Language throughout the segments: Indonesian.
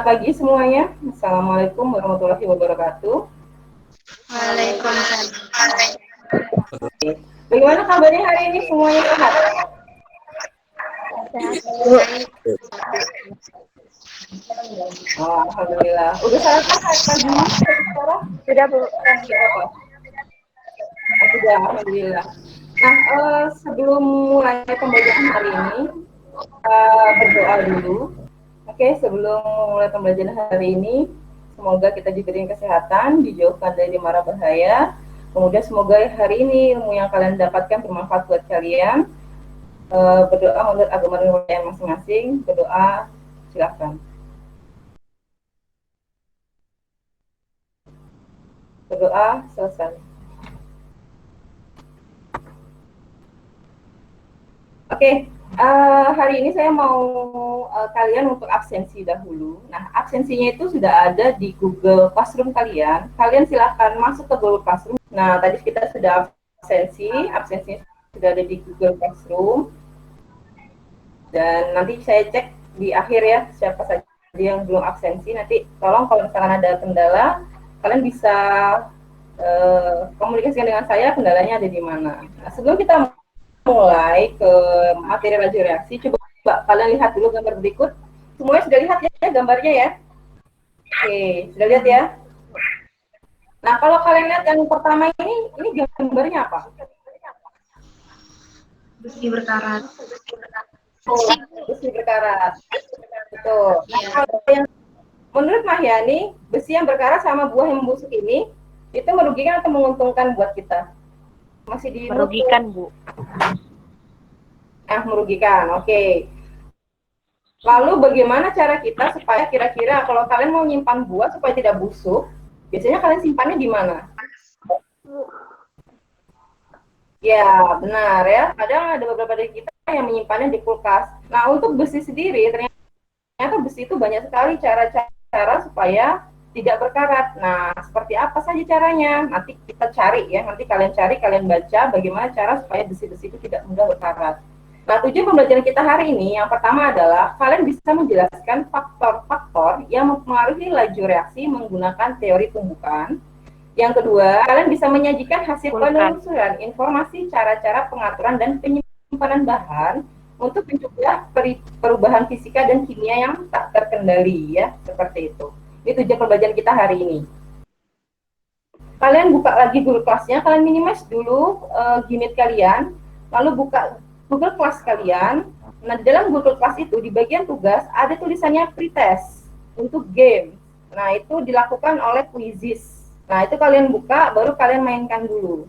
Selamat pagi semuanya. Assalamualaikum warahmatullahi wabarakatuh. Waalaikumsalam. Bagaimana kabarnya hari ini? Semuanya sehat? Oh, alhamdulillah. Udah salah sehat paginya sekarang? Sudah, Bu. Berapa? Oh, sudah, alhamdulillah. Nah, sebelum mulai pembelajaran hari ini, berdoa dulu. Oke, sebelum mulai pembelajaran hari ini, semoga kita diberi kesehatan, dijauhkan dari mara bahaya. Kemudian semoga hari ini ilmu yang kalian dapatkan bermanfaat buat kalian. Berdoa menurut agama kalian masing-masing. Berdoa, silakan. Berdoa selesai. Oke, hari ini saya mau kalian untuk absensi dahulu. Nah, absensinya itu sudah ada di Google Classroom kalian. Kalian silahkan masuk ke Google Classroom. Nah, tadi kita sudah absensinya sudah ada di Google Classroom. Dan nanti saya cek di akhir ya, siapa saja yang belum absensi. Nanti tolong kalau misalkan ada kendala, kalian bisa komunikasikan dengan saya, kendalanya ada di mana. Nah, sebelum kita mulai ke materi laju reaksi, coba kalian lihat dulu gambar berikut. Semuanya sudah lihat ya gambarnya ya? Oke, sudah lihat ya? Nah, kalau kalian lihat yang pertama ini gambarnya apa? Besi berkarat. Oh, besi berkarat. Betul. Nah, kalau yang menurut Mahyani, besi yang berkarat sama buah yang membusuk ini, itu merugikan atau menguntungkan buat kita? Masih di merugikan, Bu. Merugikan, oke. Lalu bagaimana cara kita supaya kira-kira kalau kalian mau nyimpan buah supaya tidak busuk, biasanya kalian simpannya di mana? Ya, benar ya. Kadang ada beberapa dari kita yang menyimpannya di kulkas. Nah, untuk besi sendiri, ternyata besi itu banyak sekali cara-cara supaya tidak berkarat. Nah, seperti apa saja caranya? Nanti kita cari ya, nanti kalian cari, kalian baca bagaimana cara supaya besi-besi itu tidak mudah berkarat. Nah, tujuan pembelajaran kita hari ini yang pertama adalah kalian bisa menjelaskan faktor-faktor yang mempengaruhi laju reaksi menggunakan teori tumbukan. Yang kedua, kalian bisa menyajikan hasil penelusuran informasi cara-cara pengaturan dan penyimpanan bahan untuk mencegah perubahan fisika dan kimia yang tak terkendali ya, seperti itu. Ini tujuan pembelajaran kita hari ini. Kalian buka lagi Google Class-nya, kalian minimize dulu Gmeet kalian, lalu buka Google Class kalian. Nah, di dalam Google Class itu di bagian tugas ada tulisannya pretest untuk game. Nah, itu dilakukan oleh Quizzes. Nah, itu kalian buka, baru kalian mainkan dulu.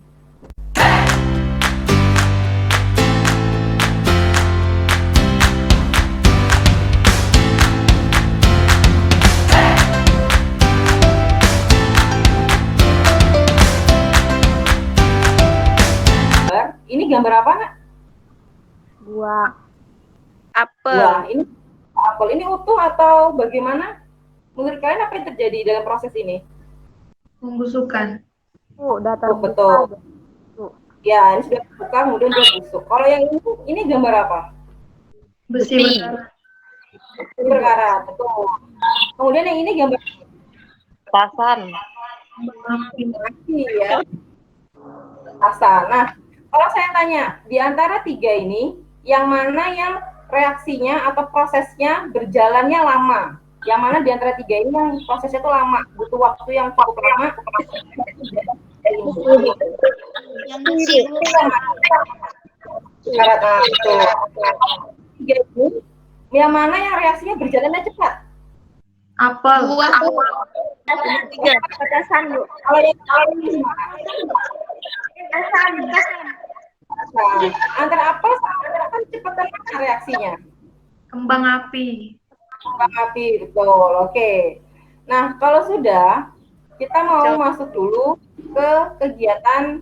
Ini gambar apa, Nak? Buah. Apel. Buah. Ini apel. Ini utuh atau bagaimana? Menurut kalian apa yang terjadi dalam proses ini? Pembusukan. Udah betul. Ya, ini sudah terbuka, kemudian dia busuk. Kalau yang ini gambar apa? Besi berkarat. Besi berkarat, betul. Kemudian yang ini gambar Petasan. Ya. Petasan. Nah, kalau saya tanya, di antara tiga ini, yang mana yang reaksinya atau prosesnya berjalannya lama? Yang mana di antara tiga ini yang prosesnya itu lama, butuh waktu yang cukup lama? Yang besi berkarat, itu. Tiga ini, yang mana yang reaksinya berjalannya cepat? apel. Buah. Tiga. Petasan, Bu. Kalau yang Petasan. Antara apel sama petasan cepat dan mana reaksinya? Kembang api. Kembang api, betul. Oke. Nah, kalau sudah, kita mau masuk dulu ke kegiatan.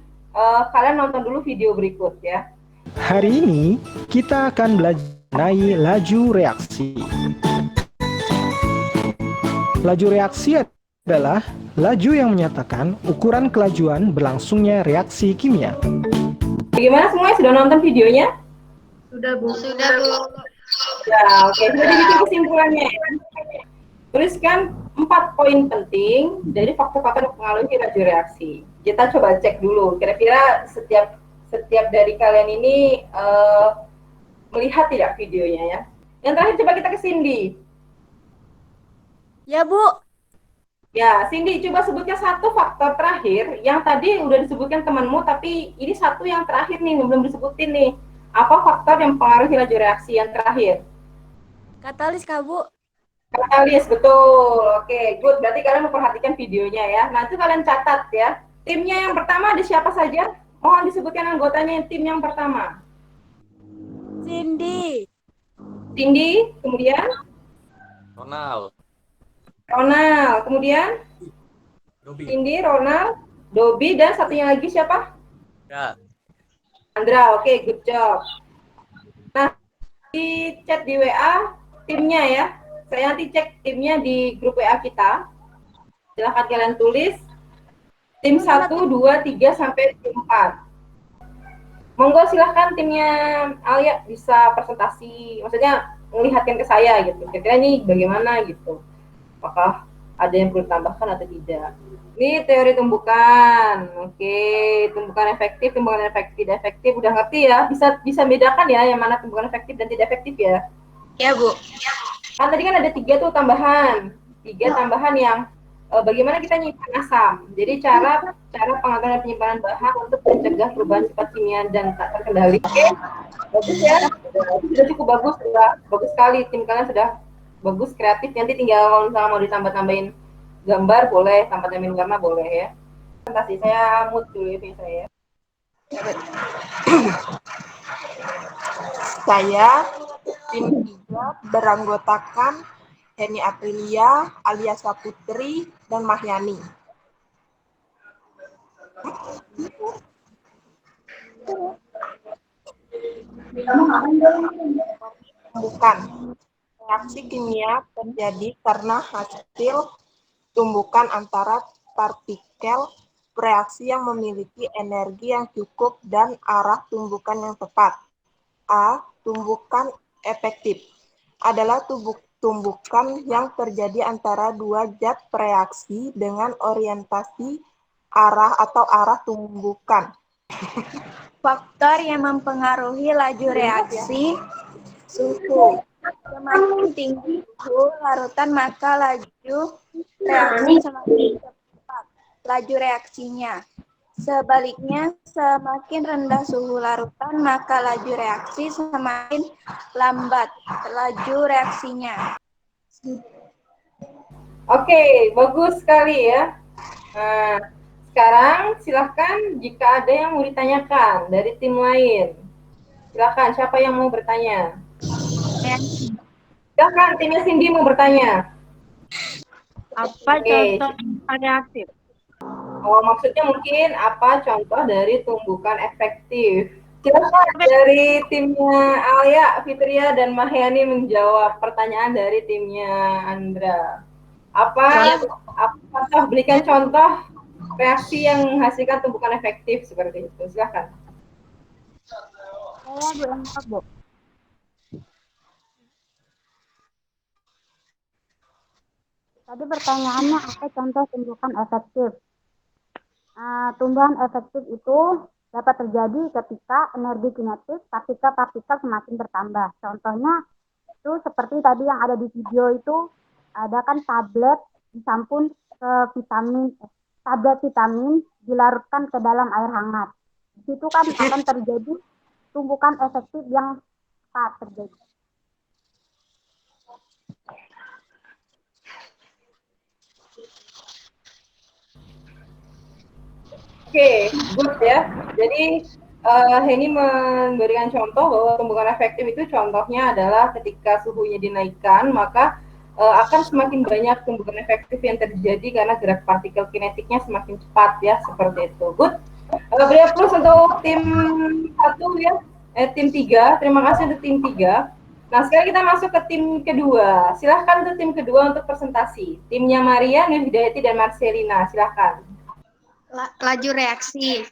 Kalian nonton dulu video berikut ya. Hari ini kita akan belajar mengenai laju reaksi. Laju reaksi adalah laju yang menyatakan ukuran kelajuan berlangsungnya reaksi kimia. Bagaimana semuanya sudah nonton videonya? Sudah, Bu. Sudah, Bu. Ya, oke. Sudah dibikin kesimpulannya. Tuliskan 4 poin penting dari faktor-faktor yang mempengaruhi laju reaksi. Kita coba cek dulu, kira-kira setiap dari kalian ini melihat tidak videonya ya. Yang terakhir coba kita ke Cindy. Ya, Bu. Ya, Cindy, coba sebutkan satu faktor terakhir yang tadi udah disebutkan temanmu, tapi ini satu yang terakhir nih, belum disebutin nih. Apa faktor yang mempengaruhi laju reaksi yang terakhir? Katalis, Kak, Bu. Katalis, betul. Oke, good. Berarti kalian memperhatikan videonya ya. Nanti kalian catat ya. Timnya yang pertama ada siapa saja? Mohon disebutkan anggotanya tim yang pertama. Cindy. Cindy, kemudian Ronald. Ronald, kemudian Robi. Cindy, Ronald, Dobi, dan satunya lagi siapa? Ya. Andra, oke, good job. Nah, di chat di WA timnya ya. Saya nanti cek timnya di grup WA kita. Silahkan kalian tulis tim 1, 2, 3, sampai tim 4. Monggo silahkan timnya Alia bisa presentasi, maksudnya melihatkan ke saya gitu. Kira-kira ini bagaimana gitu. Apakah ada yang perlu ditambahkan atau tidak. Ini teori tumbukan. Oke, tumbukan efektif, tidak efektif udah ngerti ya. Bisa bedakan ya yang mana tumbukan efektif dan tidak efektif ya. Ya, Bu. Kan tadi kan ada 3 tuh tambahan. 3 tambahan yang bagaimana kita nyimpan asam. Jadi cara pengaturan dan penyimpanan bahan untuk mencegah perubahan sifat kimia dan tak terkendali. Oke, bagus ya. Sudah cukup bagus, bagus sekali. Tim kalian sudah bagus, kreatif. Nanti tinggal kalau misalnya mau ditambah-tambahin gambar boleh, tambah-tambahin warna boleh ya. Presentasi saya mood dulu ya saya. Saya tim 3 beranggotakan Heni Aprilia, Alia Saputri, dan Mahyani. Bukan. Reaksi kimia terjadi karena hasil tumbukan antara partikel reaksi yang memiliki energi yang cukup dan arah tumbukan yang tepat. A. Tumbukan efektif adalah tumbukan yang terjadi antara dua zat bereaksi dengan orientasi arah atau arah tumbukan. Faktor yang mempengaruhi laju reaksi, suhu. Semakin tinggi suhu larutan, maka laju reaksi semakin cepat laju reaksinya. Sebaliknya, semakin rendah suhu larutan, maka laju reaksi semakin lambat laju reaksinya. Oke, bagus sekali ya. Nah, sekarang silahkan jika ada yang mau ditanyakan dari tim lain. Silahkan, siapa yang mau bertanya? Silahkan, timnya Cindy mau bertanya. Apa contoh reaktif? Oh, maksudnya mungkin apa contoh dari tumbukan efektif? Silahkan dari timnya Alia, Fitria, dan Mahyani menjawab pertanyaan dari timnya Andra. Apa contoh, berikan contoh reaksi yang menghasilkan tumbukan efektif seperti itu. Silahkan. Bu. Tadi pertanyaannya apa contoh tumbukan efektif? Tumbuhan efektif itu dapat terjadi ketika energi kinetik partikel-partikel semakin bertambah. Contohnya itu seperti tadi yang ada di video itu, ada kan tablet dicampur ke tablet vitamin dilarutkan ke dalam air hangat. Di situ kan akan terjadi tumbukan efektif yang cepat terjadi. Oke, good ya. Jadi Heni memberikan contoh bahwa tumbukan efektif itu contohnya adalah ketika suhunya dinaikkan, maka akan semakin banyak tumbukan efektif yang terjadi karena gerak partikel kinetiknya semakin cepat ya, seperti itu. Good. Beri plus untuk tim 1 ya, tim 3. Terima kasih untuk tim 3. Nah, sekarang kita masuk ke tim kedua. Silahkan untuk tim kedua untuk presentasi. Timnya Maria, Nur Hidayati, dan Marcelina. Silahkan. Laju reaksi.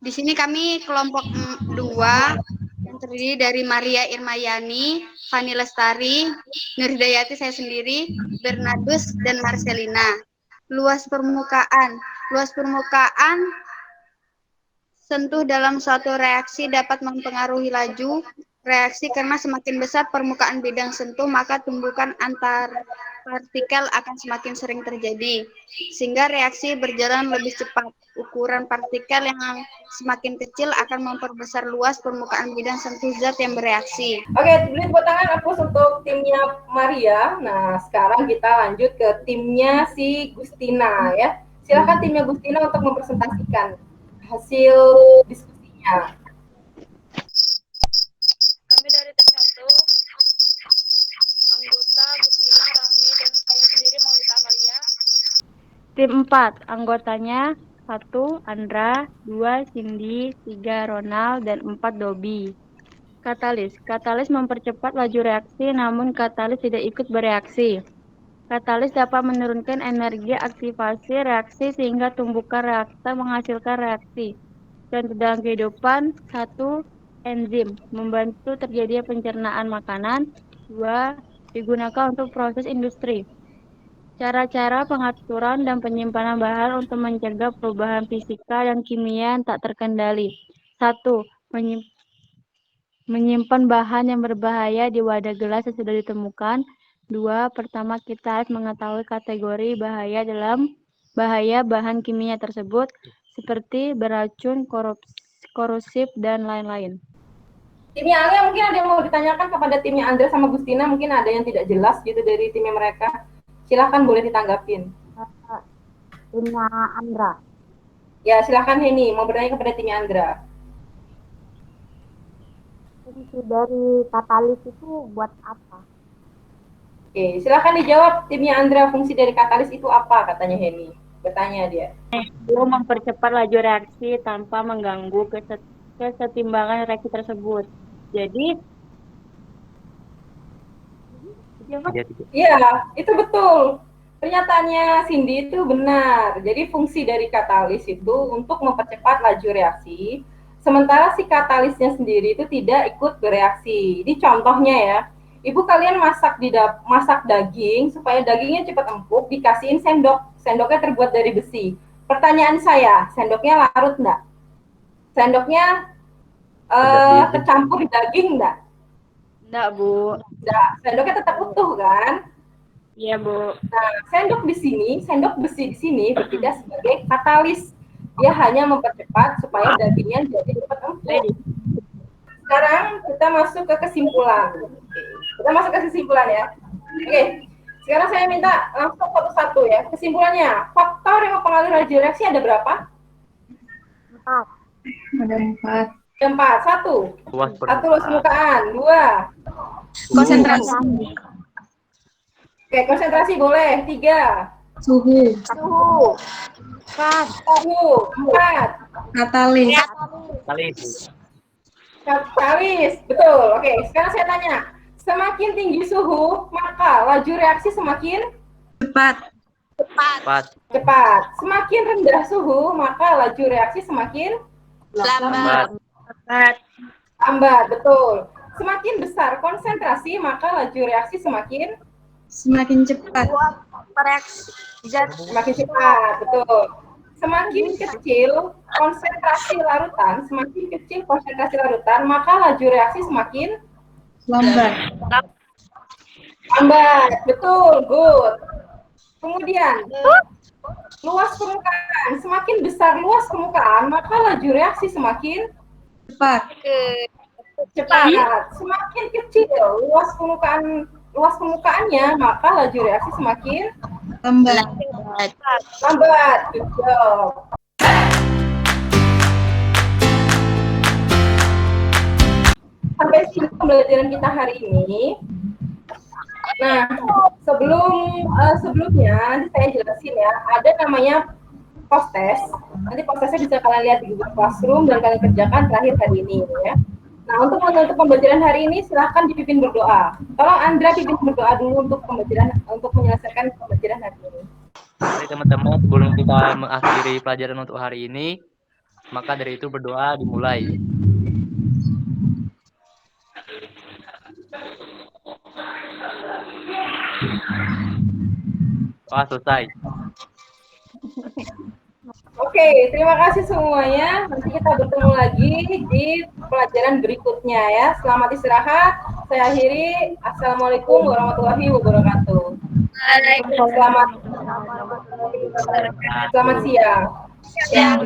Di sini kami kelompok 2 yang terdiri dari Maria Irmayani, Fani Lestari, Nurdayati saya sendiri, Bernardus, dan Marcelina. Luas permukaan. Luas permukaan sentuh dalam suatu reaksi dapat mempengaruhi laju reaksi karena semakin besar permukaan bidang sentuh, maka tumbukan antar partikel akan semakin sering terjadi, sehingga reaksi berjalan lebih cepat. Ukuran partikel yang semakin kecil akan memperbesar luas permukaan bidang sentuh zat yang bereaksi. Oke, beri tepuk tangan Apus untuk timnya Maria. Nah, sekarang kita lanjut ke timnya si Gustina ya. Silakan timnya Gustina untuk mempresentasikan hasil diskusinya. Kami dari tim 1, anggota Gustina, Rami, dan saya sendiri Maulita Amalia. Tim 4, anggotanya 1. Andra, 2. Cindy, 3. Ronald, dan 4. Dobi. Katalis. Katalis mempercepat laju reaksi, namun katalis tidak ikut bereaksi. Katalis dapat menurunkan energi aktivasi reaksi sehingga tumbukan reaktan menghasilkan reaksi. Dan dalam kehidupan, 1. Enzim, membantu terjadinya pencernaan makanan. 2. Digunakan untuk proses industri. Cara-cara pengaturan dan penyimpanan bahan untuk mencegah perubahan fisika dan kimia yang tak terkendali. 1. Menyimpan bahan yang berbahaya di wadah gelas yang sudah ditemukan. 2. Pertama, kita harus mengetahui kategori bahaya dalam bahaya bahan kimia tersebut, seperti beracun, korosif, dan lain-lain. Timnya Alia mungkin ada yang mau ditanyakan kepada timnya Andra sama Gustina, mungkin ada yang tidak jelas gitu dari timnya mereka. Silahkan boleh ditanggapin. Timnya Andra. Ya, silahkan Heni, mau bertanya kepada timnya Andra. Fungsi dari katalis itu buat apa? Oke, silahkan dijawab timnya Andra, fungsi dari katalis itu apa, katanya Heni. Bertanya dia. Itu mempercepat laju reaksi tanpa mengganggu kesetimbangan reaksi tersebut. Jadi, iya, itu betul. Pernyataannya Cindy itu benar. Jadi fungsi dari katalis itu untuk mempercepat laju reaksi, sementara si katalisnya sendiri itu tidak ikut bereaksi. Ini contohnya ya. Ibu kalian masak daging supaya dagingnya cepat empuk, dikasihin sendok. Sendoknya terbuat dari besi. Pertanyaan saya, sendoknya larut enggak? Sendoknya tercampur di daging enggak? enggak, Bu. Enggak, sendoknya tetap utuh kan? Iya, Bu. Nah, sendok besi di sini bertindak sebagai katalis. Dia hanya mempercepat supaya dagingnya jadi cepat empuk. Sekarang kita masuk ke kesimpulan. Kita masuk ke kesimpulan ya. Oke. Sekarang saya minta langsung satu-satu ya. Kesimpulannya, faktor yang mempengaruhi laju reaksi ada berapa? 4. Ada 4. Ada 4. 1. Satu, luas permukaan. 2. Konsentrasi. Oke, konsentrasi boleh. 3. Suhu. 4. Katalis. Katalis, betul. Oke, sekarang saya tanya. Semakin tinggi suhu, maka laju reaksi semakin Cepat. cepat. Semakin rendah suhu, maka laju reaksi semakin Lambat. lambat, betul. Semakin besar konsentrasi, maka laju reaksi semakin cepat. semakin cepat, betul. Semakin kecil konsentrasi larutan, maka laju reaksi semakin Lambat. lambat, betul, good. Kemudian, luas permukaan. Semakin besar luas permukaan, maka laju reaksi semakin Cepat. cepat. Semakin kecil luas permukaannya, maka laju reaksi semakin Lambat. lambat. Good job. Sampai sini pembelajaran kita hari ini. Nah, sebelumnya nanti saya jelasin ya, ada namanya post test. Nanti post testnya bisa kalian lihat di Google Classroom dan kalian kerjakan terakhir hari ini ya. Nah, untuk pembelajaran hari ini silahkan dipimpin berdoa. Tolong Andra pimpin berdoa dulu untuk menyelesaikan pembelajaran hari ini. Mari teman-teman, sebelum kita mengakhiri pelajaran untuk hari ini, maka dari itu berdoa dimulai. Wah, selesai. Oke, terima kasih semuanya. Nanti kita bertemu lagi di pelajaran berikutnya ya. Selamat istirahat. Saya akhiri. Assalamualaikum warahmatullahi wabarakatuh. Selamat siang. Ya.